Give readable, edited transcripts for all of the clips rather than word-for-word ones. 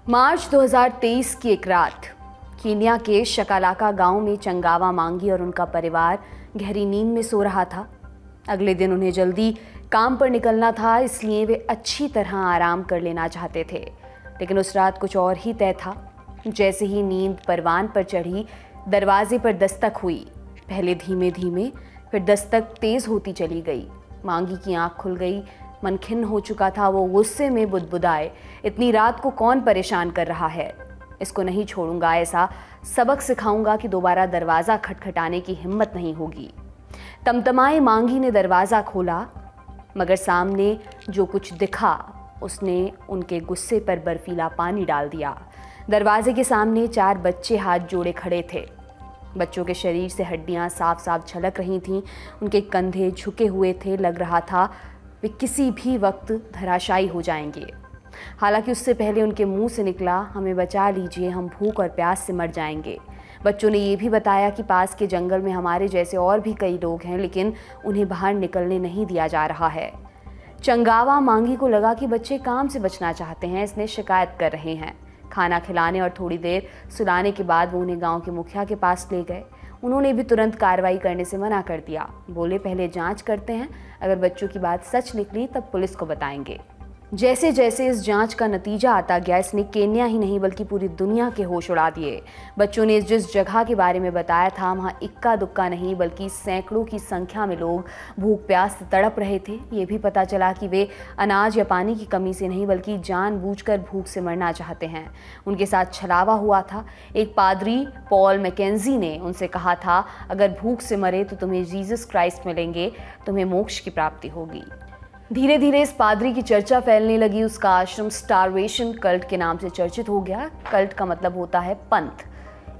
मार्च 2023 की एक रात कीनिया के शकालाका गांव में चंगावा मांगी और उनका परिवार गहरी नींद में सो रहा था। अगले दिन उन्हें जल्दी काम पर निकलना था, इसलिए वे अच्छी तरह आराम कर लेना चाहते थे। लेकिन उस रात कुछ और ही तय था। जैसे ही नींद परवान पर चढ़ी, दरवाजे पर दस्तक हुई। पहले धीमे धीमे, फिर दस्तक तेज होती चली गई। मांगी की आंख खुल गई। मन खिन्न हो चुका था। वो गुस्से में बुदबुदाए, इतनी रात को कौन परेशान कर रहा है? इसको नहीं छोड़ूंगा, ऐसा सबक सिखाऊंगा कि दोबारा दरवाज़ा खटखटाने की हिम्मत नहीं होगी। तमतमाए मांगी ने दरवाज़ा खोला, मगर सामने जो कुछ दिखा उसने उनके गुस्से पर बर्फीला पानी डाल दिया। दरवाजे के सामने 4 बच्चे हाथ जोड़े खड़े थे। बच्चों के शरीर से हड्डियां साफ साफ झलक रही थीं। उनके कंधे झुके हुए थे। लग रहा था वे किसी भी वक्त धराशायी हो जाएंगे। हालांकि उससे पहले उनके मुंह से निकला, हमें बचा लीजिए, हम भूख और प्यास से मर जाएंगे। बच्चों ने ये भी बताया कि पास के जंगल में हमारे जैसे और भी कई लोग हैं, लेकिन उन्हें बाहर निकलने नहीं दिया जा रहा है। चंगावा मांगी को लगा कि बच्चे काम से बचना चाहते हैं, इसलिए शिकायत कर रहे हैं। खाना खिलाने और थोड़ी देर सुलाने के बाद वो उन्हें गांव के मुखिया के पास ले गए। उन्होंने भी तुरंत कार्रवाई करने से मना कर दिया। बोले, पहले जांच करते हैं, अगर बच्चों की बात सच निकली तब पुलिस को बताएंगे। जैसे जैसे इस जांच का नतीजा आता गया, इसने केन्या ही नहीं बल्कि पूरी दुनिया के होश उड़ा दिए। बच्चों ने जिस जगह के बारे में बताया था, वहाँ इक्का दुक्का नहीं बल्कि सैकड़ों की संख्या में लोग भूख प्यास से तड़प रहे थे। ये भी पता चला कि वे अनाज या पानी की कमी से नहीं बल्कि जानबूझकर भूख से मरना चाहते हैं। उनके साथ छलावा हुआ था। एक पादरी पॉल मैकेंजी ने उनसे कहा था, अगर भूख से मरे तो तुम्हें जीसस क्राइस्ट मिलेंगे, तुम्हें मोक्ष की प्राप्ति होगी। धीरे धीरे इस पादरी की चर्चा फैलने लगी। उसका आश्रम स्टारवेशन कल्ट के नाम से चर्चित हो गया। कल्ट का मतलब होता है पंथ।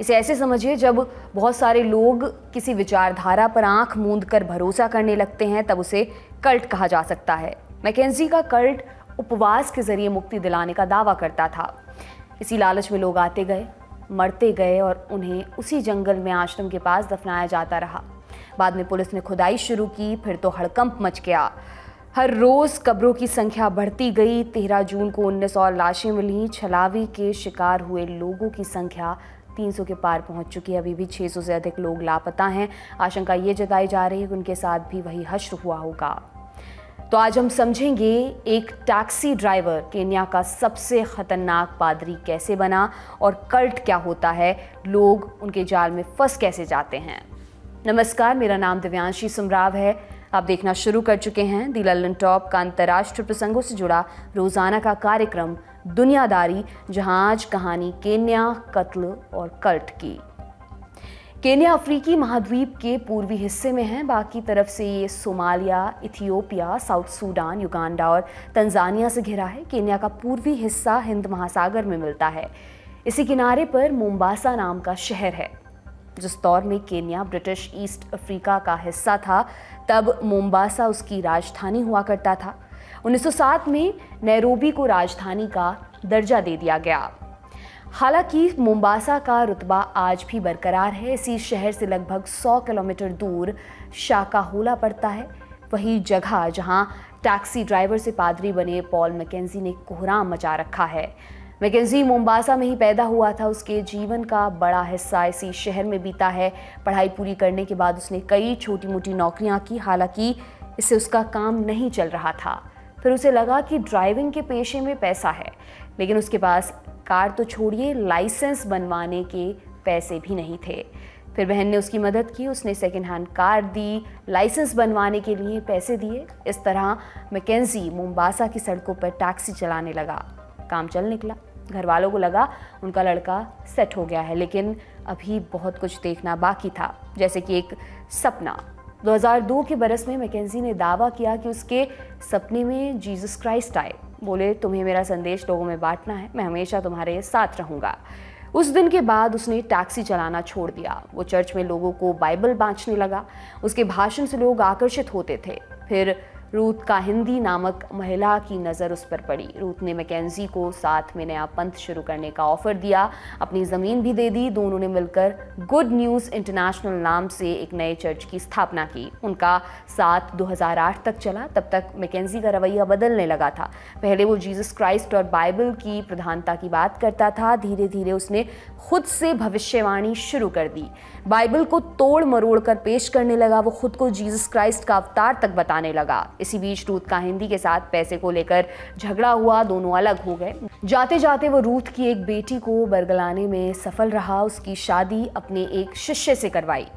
इसे ऐसे समझिए, जब बहुत सारे लोग किसी विचारधारा पर आंख मूंद कर भरोसा करने लगते हैं, तब उसे कल्ट कहा जा सकता है। मैकेंजी का कल्ट उपवास के जरिए मुक्ति दिलाने का दावा करता था। इसी लालच में लोग आते गए, मरते गए और उन्हें उसी जंगल में आश्रम के पास दफनाया जाता रहा। बाद में पुलिस ने खुदाई शुरू की, फिर तो हड़कंप मच गया। हर रोज़ कब्रों की संख्या बढ़ती गई। 13 जून को 1900 लाशें मिलीं। छलावे के शिकार हुए लोगों की संख्या 300 के पार पहुंच चुकी है। अभी भी 600 से अधिक लोग लापता हैं। आशंका ये जताई जा रही है कि उनके साथ भी वही हश्र हुआ होगा। तो आज हम समझेंगे एक टैक्सी ड्राइवर केन्या का सबसे खतरनाक पादरी कैसे बना और कल्ट क्या होता है, लोग उनके जाल में फंस कैसे जाते हैं। नमस्कार, मेरा नाम दिव्यांशी सुमराव है। आप देखना शुरू कर चुके हैं दी लल्लन टॉप का अंतर्राष्ट्रीय प्रसंगों से जुड़ा रोजाना का कार्यक्रम दुनियादारी, जहां आज कहानी केन्या, कत्ल और कल्ट की। केन्या अफ्रीकी महाद्वीप के पूर्वी हिस्से में है। बाकी तरफ से ये Somalia, Ethiopia, south Sudan, Uganda और तंजानिया से घिरा है। केन्या का पूर्वी हिस्सा हिंद महासागर में मिलता है। इसी किनारे पर मोम्बासा नाम का शहर है। जिस दौर में केन्या ब्रिटिश ईस्ट अफ्रीका का हिस्सा था, तब मोम्बासा उसकी राजधानी हुआ करता था। 1907 में नैरोबी को राजधानी का दर्जा दे दिया गया। हालांकि मोम्बासा का रुतबा आज भी बरकरार है। इसी शहर से लगभग 100 किलोमीटर दूर शाकाहोला पड़ता है, वही जगह जहां टैक्सी ड्राइवर से पादरी बने पॉल मैकेंजी ने कोहराम मचा रखा है। मैकेंजी मोम्बासा में ही पैदा हुआ था। उसके जीवन का बड़ा हिस्सा इसी शहर में बीता है। पढ़ाई पूरी करने के बाद उसने कई छोटी मोटी नौकरियां की। हालांकि इससे उसका काम नहीं चल रहा था। फिर उसे लगा कि ड्राइविंग के पेशे में पैसा है, लेकिन उसके पास कार तो छोड़िए, लाइसेंस बनवाने के पैसे भी नहीं थे। फिर बहन ने उसकी मदद की। उसने सेकेंड हैंड कार दी, लाइसेंस बनवाने के लिए पैसे दिए। इस तरह मैकेंजी मोम्बासा की सड़कों पर टैक्सी चलाने लगा। काम चल निकला। घर वालों को लगा उनका लड़का सेट हो गया है, लेकिन अभी बहुत कुछ देखना बाकी था, जैसे कि एक सपना। 2002 के बरस में मैकेंजी ने दावा किया कि उसके सपने में जीसस क्राइस्ट आए। बोले, तुम्हें मेरा संदेश लोगों में बांटना है, मैं हमेशा तुम्हारे साथ रहूंगा। उस दिन के बाद उसने टैक्सी चलाना छोड़ दिया। वो चर्च में लोगों को बाइबल बांटने लगा। उसके भाषण से लोग आकर्षित होते थे। फिर रूथ काहिंदी नामक महिला की नज़र उस पर पड़ी। रूथ ने मैकेंजी को साथ में नया पंथ शुरू करने का ऑफर दिया, अपनी ज़मीन भी दे दी। दोनों ने मिलकर गुड न्यूज़ इंटरनेशनल नाम से एक नए चर्च की स्थापना की। उनका साथ 2008 तक चला। तब तक मैकेंजी का रवैया बदलने लगा था। पहले वो जीसस क्राइस्ट और बाइबल की प्रधानता की बात करता था। धीरे धीरे उसने खुद से भविष्यवाणी शुरू कर दी, बाइबल को तोड़ मरोड़ कर पेश करने लगा। वो खुद को जीसस क्राइस्ट का अवतार तक बताने लगा। इसी बीच रूथ काहिंदी के साथ पैसे को लेकर झगड़ा हुआ, दोनों अलग हो गए। जाते जाते वो रूथ की एक बेटी को बरगलाने में सफल रहा। उसकी शादी अपने एक शिष्य से करवाई।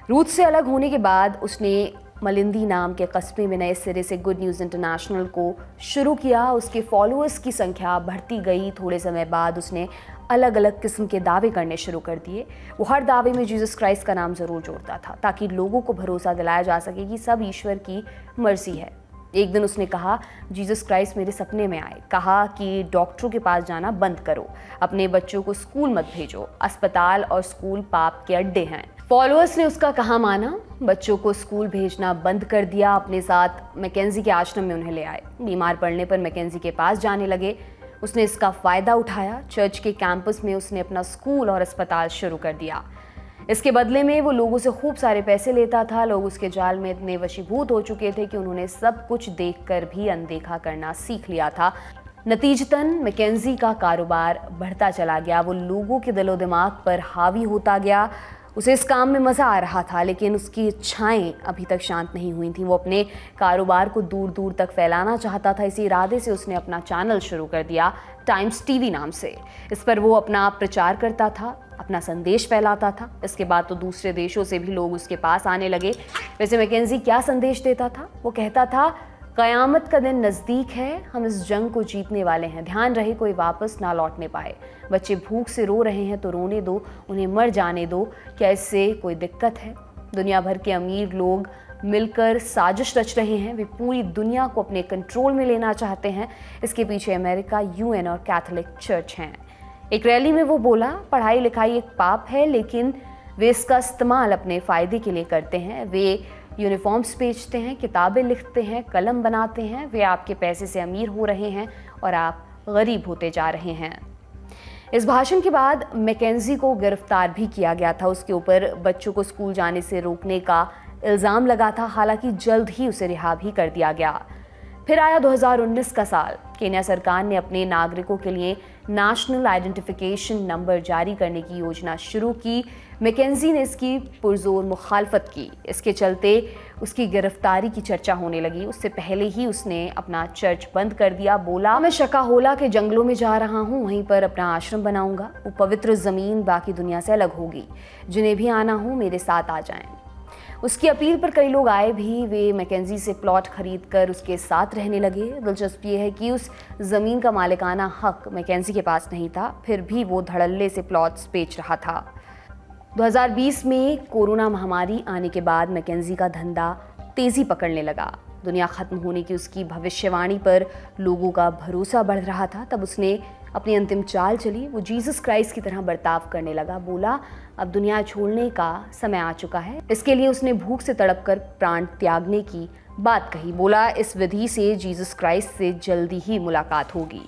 रूथ से अलग होने के बाद उसने मलिंदी नाम के कस्बे में नए सिरे से गुड न्यूज़ इंटरनेशनल को शुरू किया। उसके फॉलोअर्स की संख्या बढ़ती गई। थोड़े समय बाद उसने अलग अलग किस्म के दावे करने शुरू कर दिए। वो हर दावे में जीसस क्राइस्ट का नाम ज़रूर जोड़ता था, ताकि लोगों को भरोसा दिलाया जा सके कि सब ईश्वर की मर्जी है। एक दिन उसने कहा, जीसस क्राइस्ट मेरे सपने में आए, कहा कि डॉक्टरों के पास जाना बंद करो, अपने बच्चों को स्कूल मत भेजो, अस्पताल और स्कूल पाप के अड्डे हैं। फॉलोअर्स ने उसका कहा माना, बच्चों को स्कूल भेजना बंद कर दिया। अपने साथ मैकेंजी के आश्रम में उन्हें ले आए। बीमार पड़ने पर मैकेंजी के पास जाने लगे। उसने इसका फ़ायदा उठाया। चर्च के कैंपस में उसने अपना स्कूल और अस्पताल शुरू कर दिया। इसके बदले में वो लोगों से खूब सारे पैसे लेता था। लोग उसके जाल में इतने वशीभूत हो चुके थे कि उन्होंने सब कुछ देखकर भी अनदेखा करना सीख लिया था। नतीजतन मैकेंजी का कारोबार बढ़ता चला गया। वो लोगों के दिलो दिमाग पर हावी होता गया। उसे इस काम में मज़ा आ रहा था, लेकिन उसकी इच्छाएं अभी तक शांत नहीं हुई थीं। वो अपने कारोबार को दूर दूर तक फैलाना चाहता था। इसी इरादे से उसने अपना चैनल शुरू कर दिया, टाइम्स टीवी नाम से। इस पर वो अपना प्रचार करता था, अपना संदेश फैलाता था। इसके बाद तो दूसरे देशों से भी लोग उसके पास आने लगे। वैसे मैकेंजी क्या संदेश देता था? वो कहता था, क़यामत का दिन नज़दीक है, हम इस जंग को जीतने वाले हैं। ध्यान रहे कोई वापस ना लौटने पाए। बच्चे भूख से रो रहे हैं तो रोने दो, उन्हें मर जाने दो। क्या इससे कोई दिक्कत है? दुनिया भर के अमीर लोग मिलकर साजिश रच रहे हैं। वे पूरी दुनिया को अपने कंट्रोल में लेना चाहते हैं। इसके पीछे अमेरिका, यूएन और कैथोलिक चर्च हैं। एक रैली में वो बोला, पढ़ाई लिखाई एक पाप है, लेकिन वे इसका इस्तेमाल अपने फ़ायदे के लिए करते हैं। वे यूनिफॉर्म्स बेचते हैं, किताबें लिखते हैं, कलम बनाते हैं। वे आपके पैसे से अमीर हो रहे हैं और आप गरीब होते जा रहे हैं। इस भाषण के बाद मैकेंजी को गिरफ्तार भी किया गया था। उसके ऊपर बच्चों को स्कूल जाने से रोकने का इल्ज़ाम लगा था। हालांकि जल्द ही उसे रिहा भी कर दिया गया। फिर आया 2019 का साल। केन्या सरकार ने अपने नागरिकों के लिए नेशनल आइडेंटिफिकेशन नंबर जारी करने की योजना शुरू की। मैकेंजी ने इसकी पुरजोर मुखालफत की। इसके चलते उसकी गिरफ्तारी की चर्चा होने लगी। उससे पहले ही उसने अपना चर्च बंद कर दिया। बोला, मैं शकाहोला के जंगलों में जा रहा हूँ, वहीं पर अपना आश्रम बनाऊंगा। वो पवित्र ज़मीन बाकी दुनिया से अलग होगी। जिन्हें भी आना हो मेरे साथ आ जाएं। उसकी अपील पर कई लोग आए भी। वे मैकेंजी से प्लॉट खरीद कर उसके साथ रहने लगे। दिलचस्प ये है कि उस ज़मीन का मालिकाना हक मैकेंजी के पास नहीं था, फिर भी वो धड़ल्ले से प्लॉट्स बेच रहा था। 2020 में कोरोना महामारी आने के बाद मैकेंजी का धंधा तेज़ी पकड़ने लगा। दुनिया ख़त्म होने की उसकी भविष्यवाणी पर लोगों का भरोसा बढ़ रहा था। तब उसने अपनी अंतिम चाल चली। वो जीसस क्राइस्ट की तरह बर्ताव करने लगा। बोला, अब दुनिया छोड़ने का समय आ चुका है। इसके लिए उसने भूख से तड़प कर प्राण त्यागने की बात कही। बोला, इस विधि से जीसस क्राइस्ट से जल्दी ही मुलाकात होगी।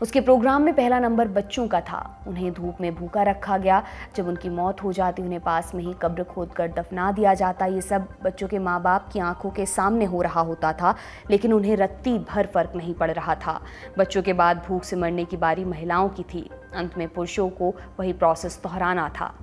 उसके प्रोग्राम में पहला नंबर बच्चों का था। उन्हें धूप में भूखा रखा गया। जब उनकी मौत हो जाती उन्हें पास में ही कब्र खोदकर दफना दिया जाता। ये सब बच्चों के माँ बाप की आंखों के सामने हो रहा होता था, लेकिन उन्हें रत्ती भर फर्क नहीं पड़ रहा था। बच्चों के बाद भूख से मरने की बारी महिलाओं की थी। अंत में पुरुषों को वही प्रोसेस दोहराना था।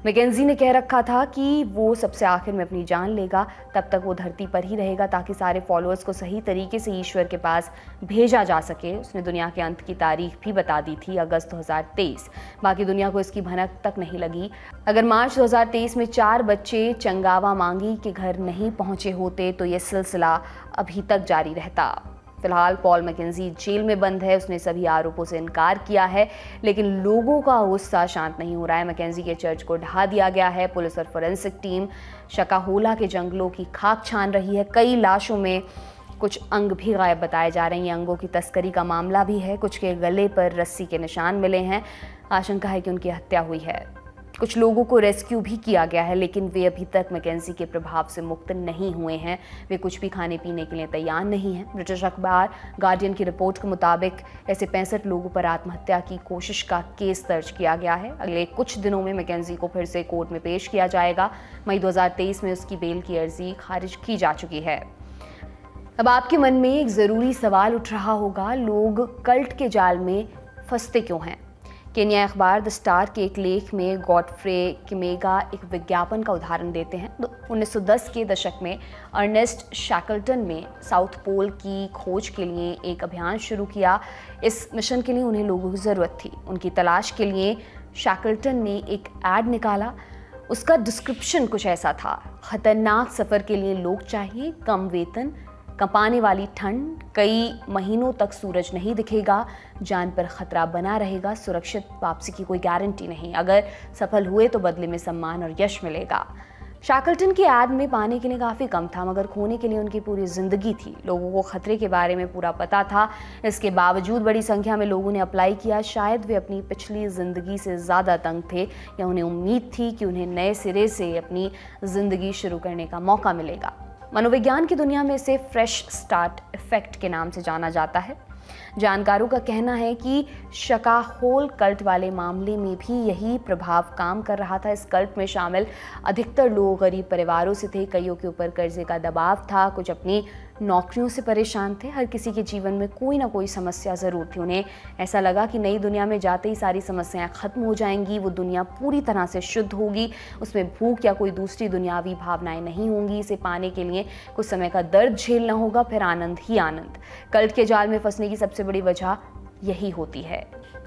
मैकेंजी ने कह रखा था कि वो सबसे आखिर में अपनी जान लेगा। तब तक वो धरती पर ही रहेगा ताकि सारे फॉलोअर्स को सही तरीके से ईश्वर के पास भेजा जा सके। उसने दुनिया के अंत की तारीख भी बता दी थी, अगस्त 2023। बाकी दुनिया को इसकी भनक तक नहीं लगी। अगर मार्च 2023 में 4 बच्चे चंगावा मांगी के घर नहीं पहुंचे होते तो ये सिलसिला अभी तक जारी रहता। फिलहाल पॉल मैकेंजी जेल में बंद है। उसने सभी आरोपों से इनकार किया है, लेकिन लोगों का गुस्सा शांत नहीं हो रहा है। मैकेंजी के चर्च को ढहा दिया गया है। पुलिस और फोरेंसिक टीम शकाहोला के जंगलों की खाक छान रही है। कई लाशों में कुछ अंग भी गायब बताए जा रहे हैं। अंगों की तस्करी का मामला भी है। कुछ के गले पर रस्सी के निशान मिले हैं। आशंका है कि उनकी हत्या हुई है। कुछ लोगों को रेस्क्यू भी किया गया है, लेकिन वे अभी तक मैकेंजी के प्रभाव से मुक्त नहीं हुए हैं। वे कुछ भी खाने पीने के लिए तैयार नहीं हैं। ब्रिटिश अखबार गार्डियन की रिपोर्ट के मुताबिक ऐसे 65 लोगों पर आत्महत्या की कोशिश का केस दर्ज किया गया है। अगले कुछ दिनों में मैकेंजी को फिर से कोर्ट में पेश किया जाएगा। मई 2023 में उसकी बेल की अर्जी खारिज की जा चुकी है। अब आपके मन में एक ज़रूरी सवाल उठ रहा होगा, लोग कल्ट के जाल में फंसते क्यों हैं? केन्या अखबार द स्टार के एक लेख में गॉडफ्रे किमेगा एक विज्ञापन का उदाहरण देते हैं। 1910 के दशक में अर्नेस्ट शैकल्टन ने साउथ पोल की खोज के लिए एक अभियान शुरू किया। इस मिशन के लिए उन्हें लोगों की ज़रूरत थी। उनकी तलाश के लिए शैकल्टन ने एक ऐड निकाला। उसका डिस्क्रिप्शन कुछ ऐसा था: खतरनाक सफ़र के लिए लोग चाहिए, कम वेतन, कंपाने वाली ठंड, कई महीनों तक सूरज नहीं दिखेगा, जान पर खतरा बना रहेगा, सुरक्षित वापसी की कोई गारंटी नहीं, अगर सफल हुए तो बदले में सम्मान और यश मिलेगा। शैकल्टन की ऐड में पाने के लिए काफ़ी कम था, मगर खोने के लिए उनकी पूरी ज़िंदगी थी। लोगों को खतरे के बारे में पूरा पता था। इसके बावजूद बड़ी संख्या में लोगों ने अप्लाई किया। शायद वे अपनी पिछली ज़िंदगी से ज़्यादा तंग थे, या उन्हें उम्मीद थी कि उन्हें नए सिरे से अपनी ज़िंदगी शुरू करने का मौका मिलेगा। मनोविज्ञान की दुनिया में इसे फ्रेश स्टार्ट इफेक्ट के नाम से जाना जाता है। जानकारों का कहना है कि शकाहोल कल्ट वाले मामले में भी यही प्रभाव काम कर रहा था। इस कल्ट में शामिल अधिकतर लोग गरीब परिवारों से थे। कईयों के ऊपर कर्जे का दबाव था, कुछ अपनी नौकरियों से परेशान थे। हर किसी के जीवन में कोई ना कोई समस्या ज़रूर थी। उन्हें ऐसा लगा कि नई दुनिया में जाते ही सारी समस्याएं ख़त्म हो जाएंगी, वो दुनिया पूरी तरह से शुद्ध होगी, उसमें भूख या कोई दूसरी दुनियावी भावनाएं नहीं होंगी। इसे पाने के लिए कुछ समय का दर्द झेलना होगा, फिर आनंद ही आनंद। कल्ट के जाल में फंसने की सबसे बड़ी वजह यही होती है।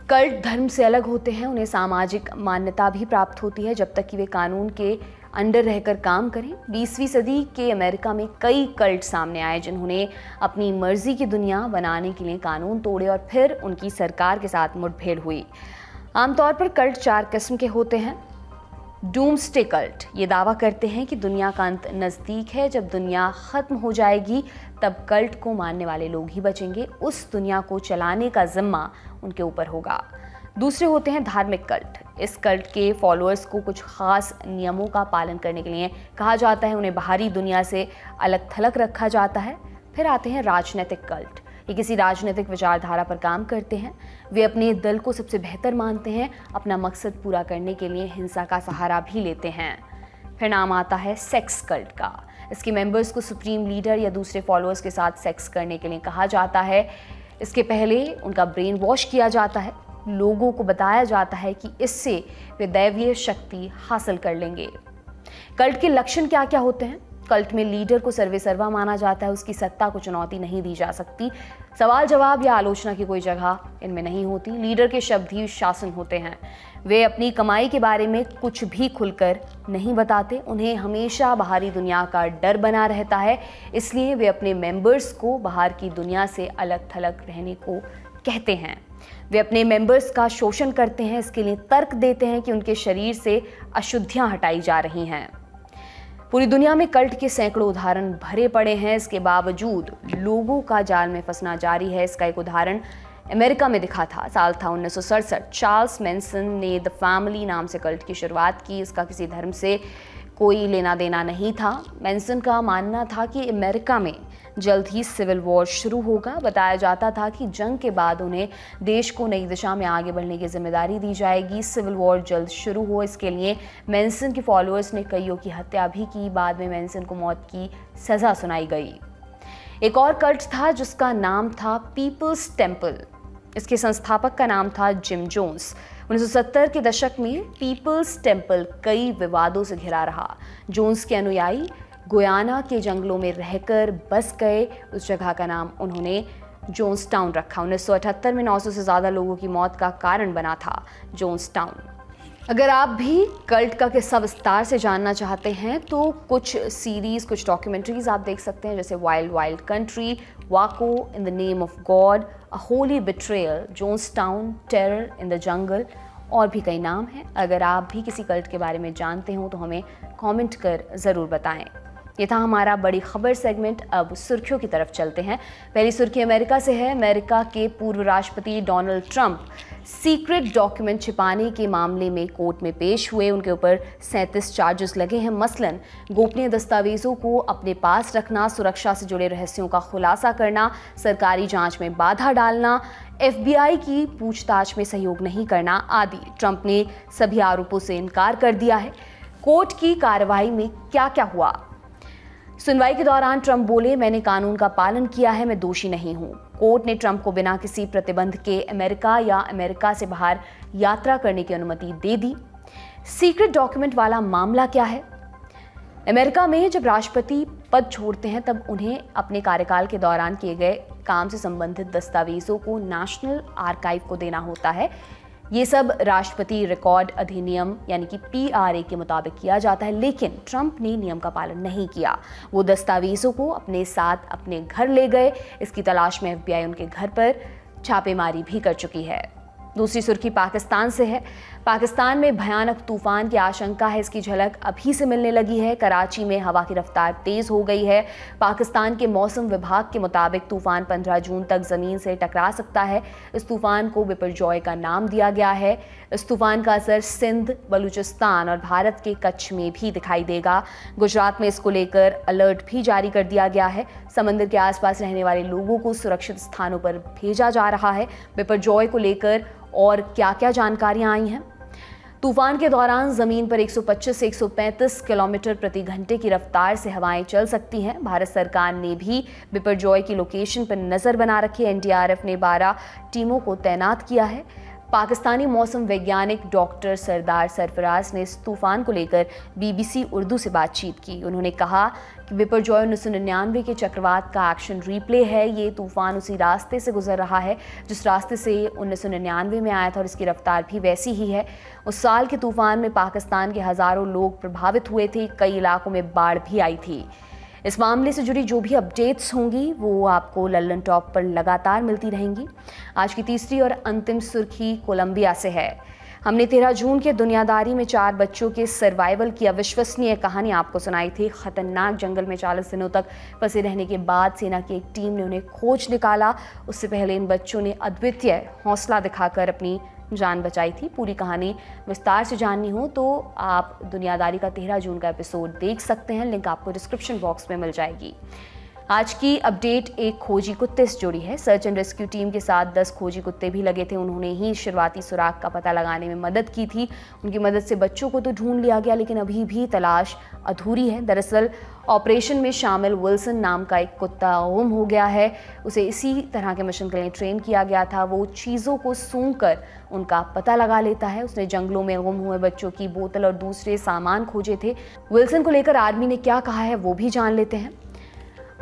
कल्ट धर्म से अलग होते हैं, उन्हें सामाजिक मान्यता भी प्राप्त होती है जब तक कि वे कानून के अंडर रहकर काम करें। 20वीं सदी के अमेरिका में कई कल्ट सामने आए जिन्होंने अपनी मर्जी की दुनिया बनाने के लिए कानून तोड़े और फिर उनकी सरकार के साथ मुठभेड़ हुई। आमतौर पर कल्ट 4 किस्म के होते हैं। डूम्सडे कल्ट ये दावा करते हैं कि दुनिया का अंत नज़दीक है, जब दुनिया ख़त्म हो जाएगी तब कल्ट को मानने वाले लोग ही बचेंगे, उस दुनिया को चलाने का जिम्मा उनके ऊपर होगा। दूसरे होते हैं धार्मिक कल्ट। इस कल्ट के फॉलोअर्स को कुछ खास नियमों का पालन करने के लिए कहा जाता है, उन्हें बाहरी दुनिया से अलग थलग रखा जाता है। फिर आते हैं राजनीतिक कल्ट। ये किसी राजनीतिक विचारधारा पर काम करते हैं। वे अपने दल को सबसे बेहतर मानते हैं, अपना मकसद पूरा करने के लिए हिंसा का सहारा भी लेते हैं। फिर नाम आता है सेक्स कल्ट का। इसके मेंबर्स को सुप्रीम लीडर या दूसरे फॉलोअर्स के साथ सेक्स करने के लिए कहा जाता है। इसके पहले उनका ब्रेन वॉश किया जाता है। लोगों को बताया जाता है कि इससे वे दैवीय शक्ति हासिल कर लेंगे। कल्ट के लक्षण क्या क्या होते हैं? कल्ट में लीडर को सर्वेसर्वा माना जाता है, उसकी सत्ता को चुनौती नहीं दी जा सकती। सवाल जवाब या आलोचना की कोई जगह इनमें नहीं होती। लीडर के शब्द ही शासन होते हैं। वे अपनी कमाई के बारे में कुछ भी खुलकर नहीं बताते। उन्हें हमेशा बाहरी दुनिया का डर बना रहता है, इसलिए वे अपने मेंबर्स को बाहर की दुनिया से अलग थलग रहने को कहते हैं। वे अपने मेंबर्स का शोषण करते हैं, इसके लिए तर्क देते हैं कि उनके शरीर से अशुद्धियां हटाई जा रही हैं। पूरी दुनिया में कल्ट के सैकड़ों उदाहरण भरे पड़े हैं। इसके बावजूद लोगों का जाल में फंसना जारी है। इसका एक उदाहरण अमेरिका में दिखा था। साल था 1967। चार्ल्स मैनसन ने द फैमिली नाम से कल्ट की शुरुआत की। इसका किसी धर्म से कोई लेना देना नहीं था। मैनसन का मानना था कि अमेरिका में जल्द ही सिविल वॉर शुरू होगा। बताया जाता था कि जंग के बाद उन्हें देश को नई दिशा में आगे बढ़ने की जिम्मेदारी दी जाएगी। सिविल वॉर जल्द शुरू हो, इसके लिए मैनसन के फॉलोअर्स ने कईयों की हत्या भी की। बाद में मैनसन को मौत की सज़ा सुनाई गई। एक और कल्ट था जिसका नाम था पीपल्स टेम्पल। इसके संस्थापक का नाम था जिम जोन्स। 1970 के दशक में पीपल्स टेम्पल कई विवादों से घिरा रहा। जोन्स के अनुयायी गुयाना के जंगलों में रहकर बस गए। उस जगह का नाम उन्होंने जोन्सटाउन रखा। 1978 में 900 से ज़्यादा लोगों की मौत का कारण बना था जोन्सटाउन। अगर आप भी कल्ट का किस्सा विस्तार से जानना चाहते हैं तो कुछ सीरीज़, कुछ डॉक्यूमेंट्रीज आप देख सकते हैं, जैसे wild wild country, Waco, in the name of God, a holy betrayal, Jonestown, terror in the jungle, और भी कई नाम हैं। अगर आप भी किसी कल्ट के बारे में जानते हो तो हमें कमेंट कर ज़रूर बताएं। ये था हमारा बड़ी खबर सेगमेंट। अब सुर्खियों की तरफ चलते हैं। पहली सुर्खी अमेरिका से है। अमेरिका के पूर्व राष्ट्रपति डोनाल्ड ट्रंप सीक्रेट डॉक्यूमेंट छिपाने के मामले में कोर्ट में पेश हुए। उनके ऊपर 37 चार्जेस लगे हैं। मसलन गोपनीय दस्तावेजों को अपने पास रखना, सुरक्षा से जुड़े रहस्यों का खुलासा करना, सरकारी जांच में बाधा डालना, FBI की पूछताछ में सहयोग नहीं करना आदि। ट्रंप ने सभी आरोपों से इनकार कर दिया है। कोर्ट की कार्रवाई में क्या क्या हुआ? सुनवाई के दौरान ट्रंप बोले, मैंने कानून का पालन किया है, मैं दोषी नहीं हूं। कोर्ट ने ट्रंप को बिना किसी प्रतिबंध के अमेरिका या अमेरिका से बाहर यात्रा करने की अनुमति दे दी। सीक्रेट डॉक्यूमेंट वाला मामला क्या है? अमेरिका में जब राष्ट्रपति पद छोड़ते हैं तब उन्हें अपने कार्यकाल के दौरान किए गए काम से संबंधित दस्तावेजों को नेशनल आर्काइव को देना होता है। ये सब राष्ट्रपति रिकॉर्ड अधिनियम यानी कि PRA के मुताबिक किया जाता है, लेकिन ट्रंप ने नियम का पालन नहीं किया। वो दस्तावेजों को अपने साथ अपने घर ले गए। इसकी तलाश में FBI उनके घर पर छापेमारी भी कर चुकी है। दूसरी सुर्खी पाकिस्तान से है। पाकिस्तान में भयानक तूफान की आशंका है, इसकी झलक अभी से मिलने लगी है। कराची में हवा की रफ्तार तेज हो गई है। पाकिस्तान के मौसम विभाग के मुताबिक तूफान 15 जून तक जमीन से टकरा सकता है। इस तूफान को बिपरजॉय का नाम दिया गया है। इस तूफान का असर सिंध, बलूचिस्तान और भारत के कच्छ में भी दिखाई देगा। गुजरात में इसको लेकर अलर्ट भी जारी कर दिया गया है। समंदर के आसपास रहने वाले लोगों को सुरक्षित स्थानों पर भेजा जा रहा है। बिपरजॉय को लेकर और क्या क्या जानकारियां आई हैं? तूफान के दौरान जमीन पर 125 से 135 किलोमीटर प्रति घंटे की रफ्तार से हवाएं चल सकती हैं। भारत सरकार ने भी बिपरजॉय की लोकेशन पर नजर बना रखी है। NDRF ने 12 टीमों को तैनात किया है। पाकिस्तानी मौसम वैज्ञानिक डॉक्टर सरदार सरफराज ने इस तूफान को लेकर BBC उर्दू से बातचीत की। उन्होंने कहा कि बिपरजॉय 1999 के चक्रवात का एक्शन रिप्ले है। ये तूफान उसी रास्ते से गुजर रहा है जिस रास्ते से 1999 में आया था और इसकी रफ्तार भी वैसी ही है। उस साल के तूफान में पाकिस्तान के हज़ारों लोग प्रभावित हुए थे। कई इलाकों में बाढ़ भी आई थी। इस मामले से जुड़ी जो भी अपडेट्स होंगी वो आपको लल्लन टॉप पर लगातार मिलती रहेंगी। आज की तीसरी और अंतिम सुर्खी कोलंबिया से है। हमने 13 जून के दुनियादारी में 4 बच्चों के सर्वाइवल की अविश्वसनीय कहानी आपको सुनाई थी। खतरनाक जंगल में 40 दिनों तक फंसे रहने के बाद सेना की एक टीम ने उन्हें खोज निकाला। उससे पहले इन बच्चों ने अद्वितीय हौसला दिखाकर अपनी जान बचाई थी। पूरी कहानी विस्तार से जाननी हो तो आप दुनियादारी का 13 जून का एपिसोड देख सकते हैं। लिंक आपको डिस्क्रिप्शन बॉक्स में मिल जाएगी। आज की अपडेट एक खोजी कुत्ते से जुड़ी है। सर्च एंड रेस्क्यू टीम के साथ 10 खोजी कुत्ते भी लगे थे। उन्होंने ही शुरुआती सुराग का पता लगाने में मदद की थी। उनकी मदद से बच्चों को तो ढूंढ लिया गया, लेकिन अभी भी तलाश अधूरी है। दरअसल ऑपरेशन में शामिल विल्सन नाम का एक कुत्ता गुम हो गया है। उसे इसी तरह के मिशन के लिए ट्रेन किया गया था। वो चीज़ों को सूंघकर उनका पता लगा लेता है। उसने जंगलों में गुम हुए बच्चों की बोतल और दूसरे सामान खोजे थे। विल्सन को लेकर आर्मी ने क्या कहा है वो भी जान लेते हैं।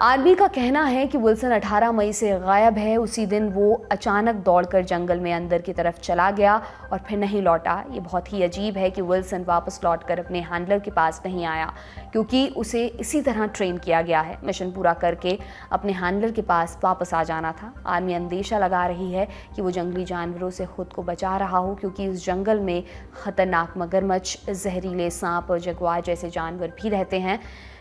आर्मी का कहना है कि विल्सन 18 मई से गायब है। उसी दिन वो अचानक दौड़कर जंगल में अंदर की तरफ चला गया और फिर नहीं लौटा। ये बहुत ही अजीब है कि विल्सन वापस लौटकर अपने हैंडलर के पास नहीं आया, क्योंकि उसे इसी तरह ट्रेन किया गया है। मिशन पूरा करके अपने हैंडलर के पास वापस आ जाना था। आर्मी अंदेशा लगा रही है कि वो जंगली जानवरों से खुद को बचा रहा हो, क्योंकि इस जंगल में खतरनाक मगरमच्छ, जहरीले सांप और जगुआर जैसे जानवर भी रहते हैं।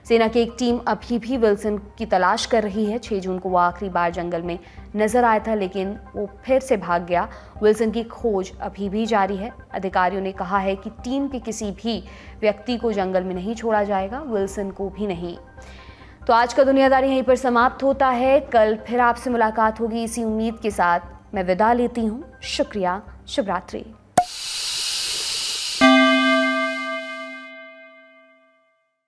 सेना की एक टीम अभी भी विल्सन की तलाश कर रही है। 6 जून को वो आखिरी बार जंगल में नजर आया था, लेकिन वो फिर से भाग गया। विल्सन की खोज अभी भी जारी है। अधिकारियों ने कहा है कि टीम के किसी भी व्यक्ति को जंगल में नहीं छोड़ा जाएगा, विल्सन को भी नहीं। तो आज का दुनियादारी यहीं पर समाप्त होता है। कल फिर आपसे मुलाकात होगी इसी उम्मीद के साथ। मैं विदा लेती हूँ। शुक्रिया। शुभ रात्रि।